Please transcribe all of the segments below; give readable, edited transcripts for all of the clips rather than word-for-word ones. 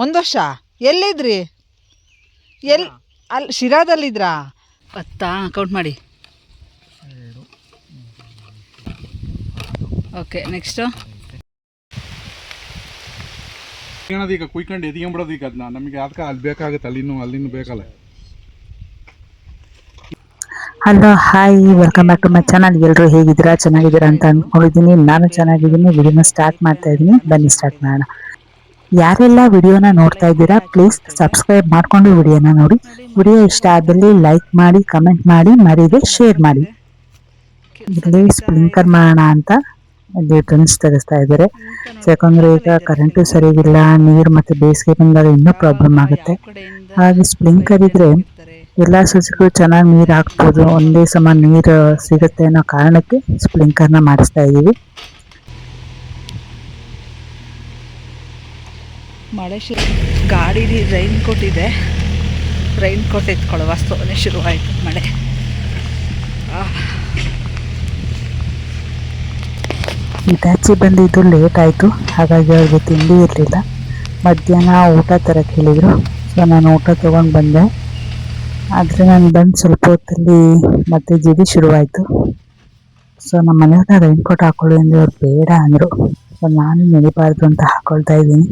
ಒಂದು ವರ್ಷ ಎಲ್ಲಿದ್ರಿ? ಅಲ್ಲಿ ಶಿರಾದಲ್ಲಿದ್ರಾ? 10 ಕೌಂಟ್ ಮಾಡಿ. ಓಕೆ, ನೆಕ್ಸ್ಟು ಏನದು ಈಗ ಕುಯ್ಕೊಂಡು ಎದ್ಕೊಂಬಿಡೋದು. ಈಗ ಅದನ್ನ ನಮಗೆ ಅದಕ್ಕೆ ಅಲ್ಲಿ ಬೇಕಾಗುತ್ತೆ, ಅಲ್ಲಿನೂ ಬೇಕಲ್ಲ. Hello, hi, welcome back to my channel. ಎಲ್ಲರೂ ಹೇಗಿದ್ದೀರಾ? ಚೆನ್ನಾಗಿದ್ದೀರಾ ಅಂತ ಅಂದ್ಕೊಂಡಿದ್ದೀನಿ. ನಾನು ಚೆನ್ನಾಗಿದ್ದೀನಿ. ವಿಡಿಯೋನ ಸ್ಟಾರ್ಟ್ ಮಾಡ್ತಾ ಇದ್ದೀನಿ. ಬನ್ನಿ ಸ್ಟಾರ್ಟ್ ಮಾಡೋಣ. ಯಾರೆಲ್ಲ ವಿಡಿಯೋನ ನೋಡ್ತಾ ಇದ್ದೀರಾ, ಪ್ಲೀಸ್ ಸಬ್ಸ್ಕ್ರೈಬ್ ಮಾಡ್ಕೊಂಡು ವಿಡಿಯೋನ ನೋಡಿ. ವಿಡಿಯೋ ಇಷ್ಟ ಆದಲ್ಲಿ ಲೈಕ್ ಮಾಡಿ, ಕಮೆಂಟ್ ಮಾಡಿ, ಮರೀದೆ ಶೇರ್ ಮಾಡಿ. ಇಲ್ಲಿ ಸ್ಪ್ರಿಂಕರ್ ಮಾಡೋಣ ಅಂತ ಇಲ್ಲಿ ಟ್ರೆಂಡ್ಸ್ ತೆಗೆಸ್ತಾ ಇದ್ದಾರೆ. ಯಾಕಂದ್ರೆ ಈಗ ಕರೆಂಟು ಸರಿಗಿಲ್ಲ, ನೀರು ಮತ್ತೆ ಬೇಸಿಗೆ ಬಂದಾಗ ಇನ್ನೂ ಪ್ರಾಬ್ಲಮ್ ಆಗುತ್ತೆ. ಹಾಗೆ ಸ್ಪ್ರಿಂಕರ್ ಇದ್ರೆ ಎಲ್ಲ ಸಸಿಗಳು ಚೆನ್ನಾಗಿ ನೀರು ಹಾಕ್ಬೋದು, ಒಂದೇ ಸಮ ನೀರು ಸಿಗುತ್ತೆ ಅನ್ನೋ ಕಾರಣಕ್ಕೆ ಸ್ಪ್ರಿಂಕರ್ನ ಮಾಡಿಸ್ತಾ ಇದ್ದೀವಿ. ಮಳೆ ಶುರು, ಗಾಡೀಲಿ ರೈನ್ ಕೋಟ್ ಇದೆ. ರೈನ್ ಕೋಟ್ ಎತ್ಕೊಳ್ಳೋ ವಾಸ್ತವನೇ ಶುರುವಾಯಿತು ಮಳೆ. ಈ ಬ್ಯಾಚಿ ಬಂದಿದ್ದು ಲೇಟ್ ಆಯಿತು, ಹಾಗಾಗಿ ಅವ್ರಿಗೆ ತಿಂಡಿ ಇರಲಿಲ್ಲ. ಮಧ್ಯಾಹ್ನ ಊಟ ತರಕ್ಕೆ ಹೇಳಿದರು. ಸೊ ನಾನು ಊಟ ತೊಗೊಂಡು ಬಂದೆ. ಆದರೆ ನಾನು ಬಂದು ಸ್ವಲ್ಪ ಹೊತ್ತಲ್ಲಿ ಮತ್ತೆ ಜಿಡಿ ಶುರುವಾಯಿತು. ಸೊ ನಮ್ಮ ಮನೆಯವ್ರನ್ನ ರೈನ್ ಕೋಟ್ ಹಾಕೊಳ್ಳಿ ಅಂದರೆ ಅವ್ರು ಬೇಡ ಅಂದರು. ಸೊ ನಾನು ನೆನಬಾರ್ದು ಅಂತ ಹಾಕ್ಕೊಳ್ತಾ ಇದ್ದೀನಿ.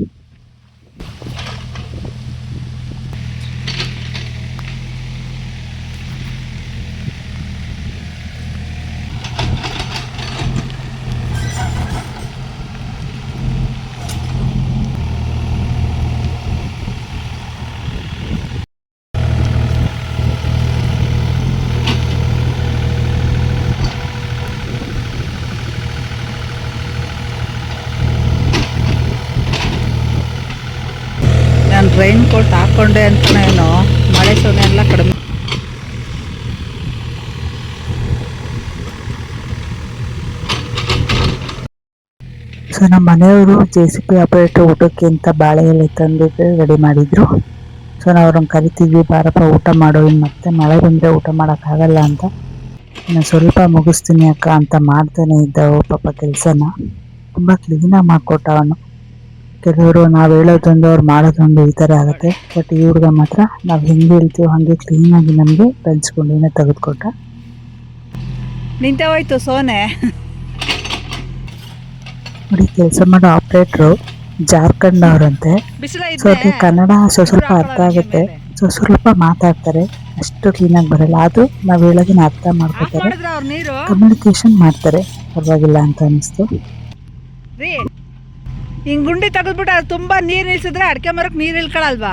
ನಾನು ರೈನ್ ಕೋಟ್ ಹಾಕ್ಕೊಂಡೆ ಅಂತನೇನೋ ಮಳೆ ಸೊನ್ನೆ ಎಲ್ಲ ಕಡಿಮೆ. ಸೊ ನಮ್ಮ ಮನೆಯವರು JCB ಆಪರೇಟರ್ ಊಟಕ್ಕೆ ಅಂತ ಬಾಳೆ ಎಲೆ ತಂದಿದ್ದು ರೆಡಿ ಮಾಡಿದ್ರು. ಸೊ ನಾವು ಅವ್ರನ್ನ ಕರಿತಿದ್ವಿ, ಬಾರಪ್ಪ ಊಟ ಮಾಡೋ, ಇನ್ನು ಮತ್ತೆ ಮಳೆ ಬಂದರೆ ಊಟ ಮಾಡೋಕ್ಕಾಗಲ್ಲ ಅಂತ. ನಾನು ಸ್ವಲ್ಪ ಮುಗಿಸ್ತೀನಿ ಅಕ್ಕ ಅಂತ ಮಾಡ್ತಾನೆ ಇದ್ದವು ಪಾಪ ಕೆಲಸನ. ತುಂಬ ಕ್ಲೀನಾಗಿ ಮಾಡಿಕೊಟ್ಟ ಅವನು. ಕೆಲವರು ನಾವು ಹೇಳೋದೊಂದು ಅವ್ರು ಮಾಡೋದೊಂದು ಈ ಥರ ಆಗುತ್ತೆ. ಬಟ್ ಈ ಹುಡುಗ ಮಾತ್ರ ನಾವು ಹೆಂಗೆ ಹೇಳ್ತೀವೋ ಹಾಗೆ ಕ್ಲೀನಾಗಿ ನಮಗೆ ಬೆಳೆಸ್ಕೊಂಡಿನೇ ತೆಗೆದುಕೊಟ್ಟ. ನಿಂತೆ ಹೋಯ್ತು ಸೋನೆ. ನೋಡಿ, ಕೆಲಸ ಮಾಡೋ ಆಪ್ರೇಟ್ರು ಜಾರ್ಖಂಡ್ನವರಂತೆ. ಸೊ ಅವ್ರಿಗೆ ಕನ್ನಡ ಸ್ವಲ್ಪ ಅರ್ಥ ಆಗುತ್ತೆ. ಸೊ ಸ್ವಲ್ಪ ಮಾತಾಡ್ತಾರೆ, ಅಷ್ಟು ಕ್ಲೀನಾಗಿ ಬರಲ್ಲ. ಅದು ನಾವು ಹೇಳೋದನ್ನ ಅರ್ಥ ಮಾಡ್ಕೋತಾರೆ, ಕಮ್ಯುನಿಕೇಶನ್ ಮಾಡ್ತಾರೆ, ಪರವಾಗಿಲ್ಲ ಅಂತ ಅನಿಸ್ತು. ಹಿಂಗೆ ಗುಂಡಿ ತೆಗೆದ್ಬಿಟ್ಟು ಅದು ತುಂಬ ನೀರು ನಿಲ್ಸಿದ್ರೆ ಅಡಿಕೆ ಮರಕ್ಕೆ ನೀರು ಇಳ್ಕೊಳಲ್ವಾ?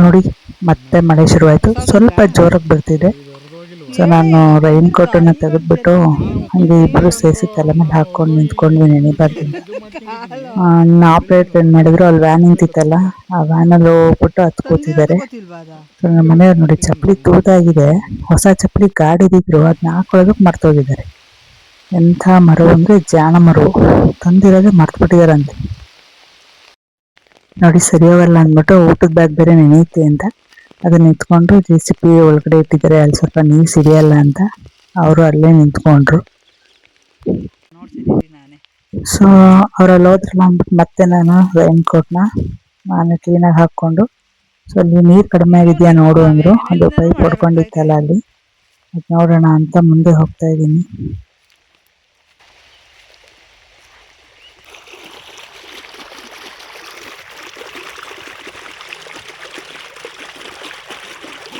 ನೋಡಿ, ಮತ್ತೆ ಮಳೆ ಶುರುವಾಯಿತು. ಸ್ವಲ್ಪ ಜೋರಾಗಿ ಬರ್ತಿದೆ. ಸೊ ನಾನು ರೈನ್ ಕೋಟನ್ನು ತೆಗೆದ್ಬಿಟ್ಟು ಹಂಗೆ ಇಬ್ಬರು ಸೇರಿಸಿ ತಲೆ ಮೇಲೆ ಹಾಕ್ಕೊಂಡು ನಿಂತ್ಕೊಂಡ್ವಿ, ನೆನೆಬಾರ್ದು. ಆಪ್ರೇಟರ್ ಏನು ಮಾಡಿದ್ರು, ಅಲ್ಲಿ ವ್ಯಾನ್ ನಿಂತಿತ್ತಲ್ಲ, ಆ ವ್ಯಾನಲ್ಲಿ ಹೋಗ್ಬಿಟ್ಟು ಹತ್ಕೋತಿದ್ದಾರೆ. ಸೊ ನಮ್ಮ ಮನೆಯವ್ರು ನೋಡಿ, ಚಪ್ಪಲಿ ತೂತಾಗಿದೆ. ಹೊಸ ಚಪ್ಪಲಿ ಗಾಡಿದಿದ್ರು, ಅದನ್ನ ಹಾಕೊಳ್ಳೋದಕ್ಕೆ ಮರ್ತೋಗಿದ್ದಾರೆ. ಎಂಥ ಮರವು ಅಂದರೆ ಜಾಣ ಮರವು, ತಂದಿರೋದೇ ಮರ್ತುಬಿಟ್ಟಿದಾರಂತೆ. ನೋಡಿ, ಸರಿಯೋಗಲ್ಲ ಅಂದ್ಬಿಟ್ಟು ಊಟದ ಬ್ಯಾಗ್ ಬೇರೆ ನೆನೆಯುತ್ತೆ ಅಂತ ಅದನ್ನ ನಿಂತ್ಕೊಂಡು JCB ಒಳಗಡೆ ಇಟ್ಟಿದ್ದಾರೆ. ಅಲ್ಲಿ ಸ್ವಲ್ಪ ನೀರು ಸಿಡಿಯಲ್ಲ ಅಂತ ಅವರು ಅಲ್ಲೇ ನಿಂತ್ಕೊಂಡ್ರು. ಸೊ ಅವರಲ್ಲಿ ಹೋದ್ರಲ್ಲ ಅಂದ್ಬಿಟ್ಟು ಮತ್ತೆ ನಾನು ರೈನ್ ಕೋಟ್ನ ನಾನು ಕ್ಲೀನಾಗಿ ಹಾಕ್ಕೊಂಡು, ಸೊ ಅಲ್ಲಿ ನೀರು ಕಡಿಮೆ ಆಗಿದೆಯಾ ನೋಡು ಅಂದರು. ಅದು ಪೈಪ್ ಹೊಡ್ಕೊಂಡಿತ್ತಲ್ಲ ಅಲ್ಲಿ, ಅದು ನೋಡೋಣ ಅಂತ ಮುಂದೆ ಹೋಗ್ತಾ ಇದ್ದೀನಿ.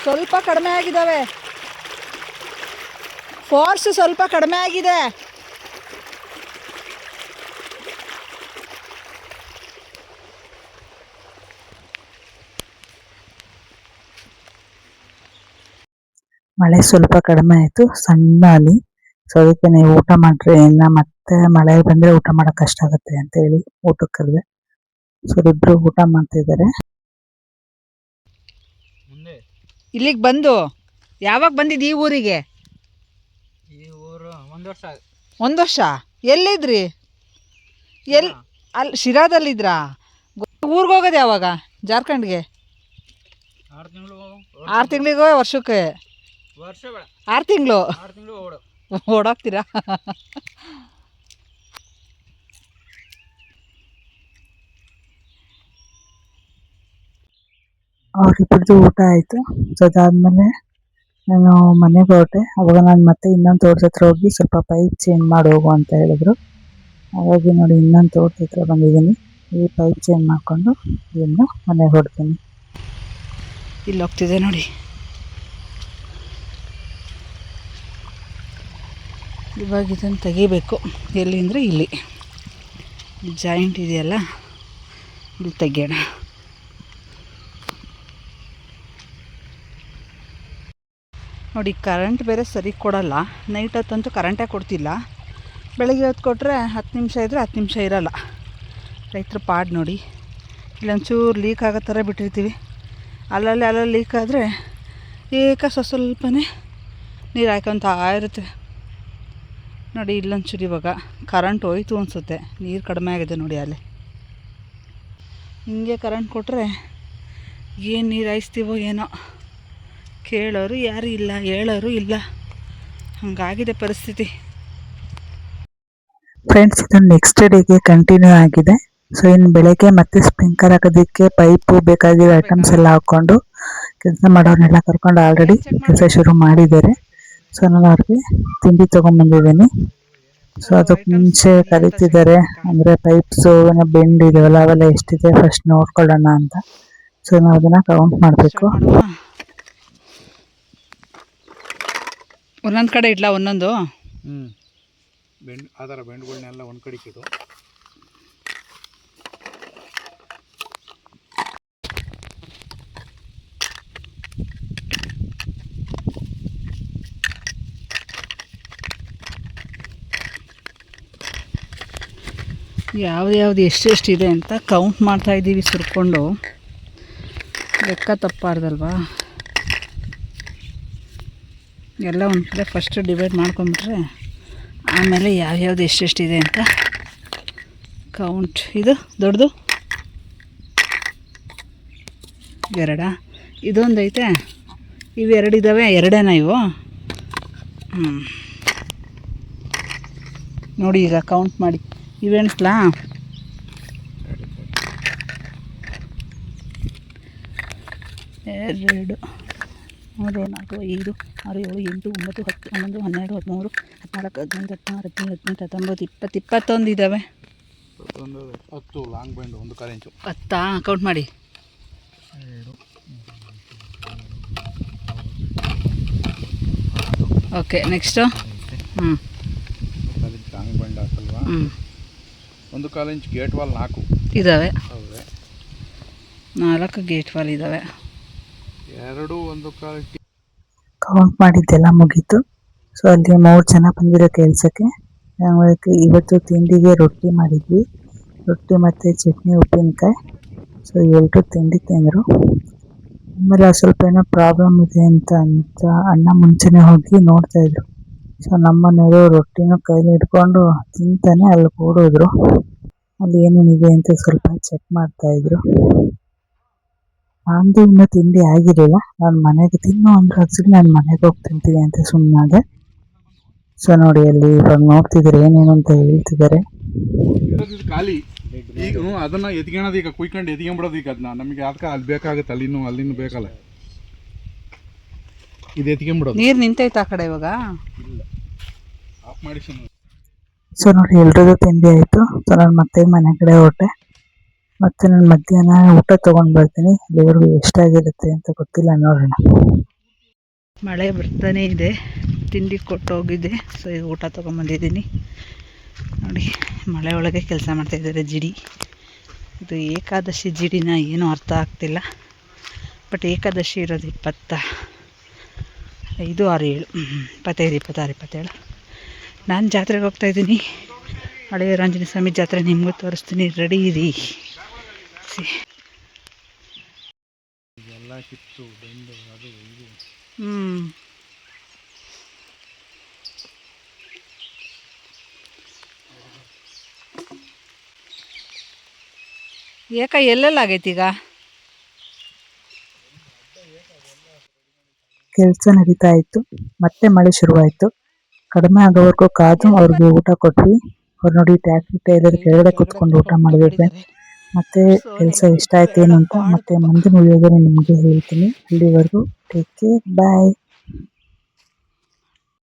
ಸ್ವಲ್ಪ ಕಡಿಮೆ ಆಗಿದ್ದಾವೆ, ಫೋರ್ಸ್ ಸ್ವಲ್ಪ ಕಡಿಮೆ ಆಗಿದೆ. ಮಳೆ ಸ್ವಲ್ಪ ಕಡಿಮೆ ಆಯಿತು, ಸಣ್ಣ ಅಲಿ. ಸೊ ಅದಕ್ಕೆ ನೀವು ಊಟ ಮಾಡ್ರಿ, ಇನ್ನು ಮತ್ತೆ ಮಳೆ ಬಂದರೆ ಊಟ ಮಾಡೋಕೆ ಕಷ್ಟ ಆಗುತ್ತೆ ಅಂತ ಹೇಳಿ ಊಟಕ್ಕೆ ಕರೆದೆ. ಸೊ ಇಬ್ಬರು ಊಟ ಮಾಡ್ತಿದ್ದಾರೆ. ಇಲ್ಲಿಗೆ ಬಂದು ಯಾವಾಗ ಬಂದಿದ್ದು ಈ ಊರಿಗೆ? ಈ ಊರು ಒಂದು ವರ್ಷ. ಎಲ್ಲಿದ್ರಿ? ಅಲ್ಲಿ ಶಿರಾದಲ್ಲಿದ್ರಾ? ಊರಿಗೆ ಹೋಗೋದು ಯಾವಾಗ? ಜಾರ್ಖಂಡ್ಗೆ 6 ತಿಂಗಳು 6 ತಿಂಗಳಿಗೋ ವರ್ಷಕ್ಕೆ? ವರ್ಷ ಬೇಡ 6 ತಿಂಗಳು 6 ತಿಂಗಳು ಓಡು. ಓಡಾಕ್ತೀರಾ? ಅವ್ರಿಬ್ರದ್ದು ಊಟ ಆಯಿತು. ಸೊ ಅದಾದಮೇಲೆ ನಾನು ಮನೆಗೆ ಹೊರಟೆ. ಅವಾಗ ನಾನು ಮತ್ತೆ ಇನ್ನೊಂದು ತೋಟದ ಹತ್ರ ಹೋಗಿ ಸ್ವಲ್ಪ ಪೈಪ್ ಚೇಂಜ್ ಮಾಡಿ ಹೋಗು ಅಂತ ಹೇಳಿದ್ರು. ಹಾಗಾಗಿ ನೋಡಿ ಇನ್ನೊಂದು ತೋಟದ ಹತ್ರ ಬಂದಿದ್ದೀನಿ. ಈ ಪೈಪ್ ಚೇಂಜ್ ಮಾಡಿಕೊಂಡು ಇನ್ನು ಮನೆಗೆ ಹೊರಡ್ತೀನಿ. ಇಲ್ಲಿ ಹೋಗ್ತಿದೆ ನೋಡಿ. ಇವಾಗ ಇದನ್ನು ತೆಗಿಬೇಕು. ಎಲ್ಲಿ ಅಂದರೆ ಇಲ್ಲಿ ಜಾಯಿಂಟ್ ಇದೆಯಲ್ಲ, ಇಲ್ಲಿ ತೆಗಿಯೋಣ. ನೋಡಿ ಕರೆಂಟ್ ಬೇರೆ ಸರಿ ಕೊಡಲ್ಲ. ನೈಟ್ ಹೊತ್ತಂತೂ ಕರೆಂಟೇ ಕೊಡ್ತಿಲ್ಲ. ಬೆಳಗ್ಗೆ ಹೊತ್ತು ಕೊಟ್ಟರೆ 10 ನಿಮಿಷ ಇದ್ದರೆ 10 ನಿಮಿಷ ಇರೋಲ್ಲ. ರೈತರ ಪಾಡ್ ನೋಡಿ. ಇಲ್ಲೊಂಚೂರು ಲೀಕ್ ಆಗೋ ಥರ ಬಿಟ್ಟಿರ್ತೀವಿ. ಅಲ್ಲಲ್ಲಿ ಲೀಕ್ ಆದರೆ ಸ್ವಲ್ಪನೇ ನೀರು ಹಾಯ್ಕೊತಾ ಇರುತ್ತೆ ನೋಡಿ. ಇಲ್ಲೊಂಚೂರು ಇವಾಗ ಕರೆಂಟ್ ಹೋಯ್ತು ಅನಿಸುತ್ತೆ. ನೀರು ಕಡಿಮೆ ಆಗಿದೆ ನೋಡಿ ಅಲ್ಲಿ. ಹಿಂಗೆ ಕರೆಂಟ್ ಕೊಟ್ಟರೆ ಏನು ನೀರು ಹಾಯಿಸ್ತೀವೋ ಏನೋ. ಕೇಳೋರು ಯಾರು ಇಲ್ಲ, ಹೇಳೋರು ಇಲ್ಲ. ಹಂಗಾಗಿದೆ ಪರಿಸ್ಥಿತಿ. ಫ್ರೆಂಡ್ಸ್, ಇದು ನೆಕ್ಸ್ಟ್ ಡೇಗೆ ಕಂಟಿನ್ಯೂ ಆಗಿದೆ. ಸೊ ಇನ್ನು ಬೆಳಗ್ಗೆ ಮತ್ತೆ ಸ್ಪ್ರಿಂಕರ್ ಹಾಕೋದಕ್ಕೆ ಪೈಪು ಬೇಕಾಗಿರೋ ಐಟಮ್ಸ್ ಎಲ್ಲ ಹಾಕ್ಕೊಂಡು ಕೆಲಸ ಮಾಡೋರ್ನೆಲ್ಲ ಕರ್ಕೊಂಡು ಆಲ್ರೆಡಿ ಕೆಲಸ ಶುರು ಮಾಡಿದ್ದಾರೆ. ಸೊ ನಾನು ಅವ್ರಿಗೆ ತಿಂಡಿ ತೊಗೊಂಬಂದಿದ್ದೀನಿ. ಸೊ ಅದಕ್ಕೆ ಮುಂಚೆ ಕರೀತಿದ್ದಾರೆ. ಅಂದರೆ ಪೈಪ್ಸು ಬೆಂಡ್ ಇದೆಯಲ್ಲ ಅವೆಲ್ಲ ಎಷ್ಟಿದೆ ಫಸ್ಟ್ ನೋಡ್ಕೊಳ್ಳೋಣ ಅಂತ. ಸೊ ನಾವು ಅದನ್ನು ಕೌಂಟ್ ಮಾಡಬೇಕು. ಒಂದೊಂದು ಕಡೆ ಇಡ್ಲಾ ಒಂದೊಂದು? ಆ ಥರ ಬೆಂಡ್ಗಳನ್ನೆಲ್ಲ ಒಂದು ಕಡೆಗೆ ಇಡು. ಯಾವ್ದು ಎಷ್ಟೆಷ್ಟಿದೆ ಅಂತ ಕೌಂಟ್ ಮಾಡ್ತಾಯಿದ್ದೀವಿ ಸುರ್ಕೊಂಡು. ಲೆಕ್ಕ ತಪ್ಪಾರ್ದಲ್ವಾ? ಎಲ್ಲ ಒಂದು ಕಡೆ ಫಸ್ಟ್ ಡಿವೈಡ್ ಮಾಡ್ಕೊಂಬಿಟ್ರೆ ಆಮೇಲೆ ಯಾವ್ಯಾವ್ದು ಎಷ್ಟೆಷ್ಟಿದೆ ಅಂತ ಕೌಂಟ್. ಇದು ದೊಡ್ಡದು 2, ಇದೊಂದು ಐತೆ, ಇವು 2 ಇದ್ದಾವೆ. 2 ಇವು? ನೋಡಿ ಈಗ ಕೌಂಟ್ ಮಾಡಿ ಇವೆಂಟ್ಲಾ. 2, 3, 4, 5, 6, 7, 8, 9, 10, 11, 12, 13, 14, 15, 16, 17, 18, 19, 20, 21 ಇದ್ದಾವೆ. 10 ಲಾಂಗ್ ಬೆಂಡ್ 1/4 ಇಂಚು. 10 ಕೌಂಟ್ ಮಾಡಿ. 2 okay, next. 1/4 inch long bend ಹಾಕಲ್ವಾ? 1/4 ಇಂಚ್ ಗೇಟ್ ವಾಲ್ 4 ಇದ್ದಾವೆ. ಹೌದೇ? 4 ಗೇಟ್ ವಾಲ್ ಇದ್ದಾವೆ. 2 1/4 ಕೌಂಟ್ ಮಾಡಿದ್ದೆಲ್ಲ ಮುಗೀತು. ಸೊ ಅಲ್ಲಿ 3 ಜನ ಬಂದಿರೋ ಕೆಲಸಕ್ಕೆ. ಇವತ್ತು ತಿಂಡಿಗೆ ರೊಟ್ಟಿ ಮಾಡಿದ್ವಿ. ರೊಟ್ಟಿ ಮತ್ತು ಚಟ್ನಿ, ಉಪ್ಪಿನಕಾಯಿ. ಸೊ ಎಲ್ಲರೂ ತಿಂಡಿ ತಿಂದರು. ಆಮೇಲೆ ಸ್ವಲ್ಪ ಏನೋ ಪ್ರಾಬ್ಲಮ್ ಇದೆ ಅಂತ ಅಣ್ಣ ಮುಂಚೆನೇ ಹೋಗಿ ನೋಡ್ತಾಯಿದ್ರು. ಸೊ ನಮ್ಮನೆಯವರು ರೊಟ್ಟಿನೂ ಕೈಲಿ ಹಿಡ್ಕೊಂಡು ತಿಂತಾನೆ ಅಲ್ಲಿ ಓಡೋದ್ರು. ಅಲ್ಲಿ ಏನೇನಿದೆ ಅಂತ ಸ್ವಲ್ಪ ಚೆಕ್ ಮಾಡ್ತಾಯಿದ್ರು. ನಂದು ಇನ್ನೂ ತಿಂಡಿ ಆಗಿರಲಿಲ್ಲ. ನಾನು ಮನೆಗೆ ತಿನ್ನು ಅಂದ್ರೆ ಅನ್ಸಿಗೆ ನಾನು ಮನೆಗೆ ಹೋಗಿ ತಿಂತೀನಿ ಅಂತ ಸುಮ್ಮನಾದೆ. ಸೊ ನೋಡಿ ಅಲ್ಲಿ ಇವಾಗ ನೋಡ್ತಿದ್ದಾರೆ ಏನೇನು ಅಂತ ಹೇಳ್ತಿದ್ದಾರೆ. ಖಾಲಿ ಈಗ ಅದನ್ನ ಎತ್ಕೊಳ್ಳೋದು, ಈಗ ಕುಯ್ಕೊಂಡು ಎತ್ಕೊಂಡ್ಬಿಡೋದು. ಈಗ ಅದನ್ನ ನಮಗೆ ಅದಕ್ಕೆ ಅಲ್ಲಿ ಬೇಕಾಗುತ್ತೆ. ಅಲ್ಲಿನೂ ಬೇಕಲ್ಲ, ಇದು ಎತ್ಕೊಂಡ್ಬಿಡೋದು. ನೀರು ನಿಂತೈತೆ ಆ ಕಡೆ ಇವಾಗ? ಇಲ್ಲ, ಆಫ್ ಮಾಡಿ. ಸೊ ನೋಡಿ ಎಲ್ರಿಗೂ ತಿಂಡಿ ಆಯಿತು. ಸೊ ನಾನು ಮತ್ತೆ ಮನೆ ಕಡೆ ಹೊರಟೆ. ಮತ್ತು ನಾನು ಮಧ್ಯಾಹ್ನ ಊಟ ತೊಗೊಂಡು ಬರ್ತೀನಿ. ದೇವ್ರಿಗೆ ಎಷ್ಟಾಗಿರುತ್ತೆ ಅಂತ ಗೊತ್ತಿಲ್ಲ, ನೋಡೋಣ. ಮಳೆ ಬರ್ತಾನೆ ಇದೆ. ತಿಂಡಿ ಕೊಟ್ಟೋಗಿದ್ದೆ. ಸೊ ಈಗ ಊಟ ತೊಗೊಂಬಂದಿದ್ದೀನಿ ನೋಡಿ. ಮಳೆ ಒಳಗೆ ಕೆಲಸ ಮಾಡ್ತಾಯಿದ್ದಾರೆ ಜಿಡಿ. ಇದು ಏಕಾದಶಿ ಜಿಡಿನ ಏನೂ ಅರ್ಥ ಆಗ್ತಿಲ್ಲ. ಬಟ್ ಏಕಾದಶಿ ಇರೋದು 25, 6, 7, 25, 26, 27. ನಾನು ಜಾತ್ರೆಗೆ ಹೋಗ್ತಾಯಿದ್ದೀನಿ. ಹಳೆಯ ಆಂಜನೇಯ ಸ್ವಾಮಿ ಜಾತ್ರೆ ನಿಮಗೂ ತೋರಿಸ್ತೀನಿ. ರೆಡಿ ಇರಿ. ಎಲ್ಲ ಕಿತ್ತು ಬೆಂಡು ಅದು ಇದು. ಯಾಕ ಎಲ್ಲೆಲ್ಲ ಆಗೈತಿ ಈಗ? ಕೆಲಸ ನಡೀತಾ ಇತ್ತು. ಮತ್ತೆ ಮಳೆ ಶುರುವಾಯಿತು. ಕಡಿಮೆ ಆಗೋವರೆಗೂ ಕಾದು ಅವ್ರಿಗೆ ಊಟ ಕೊಟ್ವಿ. ಅವ್ರು ನೋಡಿ ಟ್ಯಾಕ್ಟ್ರಿ ಟೈಲರ್ ಕೆಳಗಡೆ ಕೂತ್ಕೊಂಡು ಊಟ ಮಾಡಿದ್ರೆ ಮತ್ತೆ ಕೆಲಸ ಎಷ್ಟಾಯ್ತು ಏನು ಅಂತ ಮತ್ತೆ ಮುಂದಿನ ವಿಡಿಯೋದಲ್ಲಿ ನಿಮಗೆ ಹೇಳ್ತೀನಿ. ಅಲ್ಲಿವರೆಗೂ ಟೇಕ್ ಕೇರ್, ಬಾಯ್.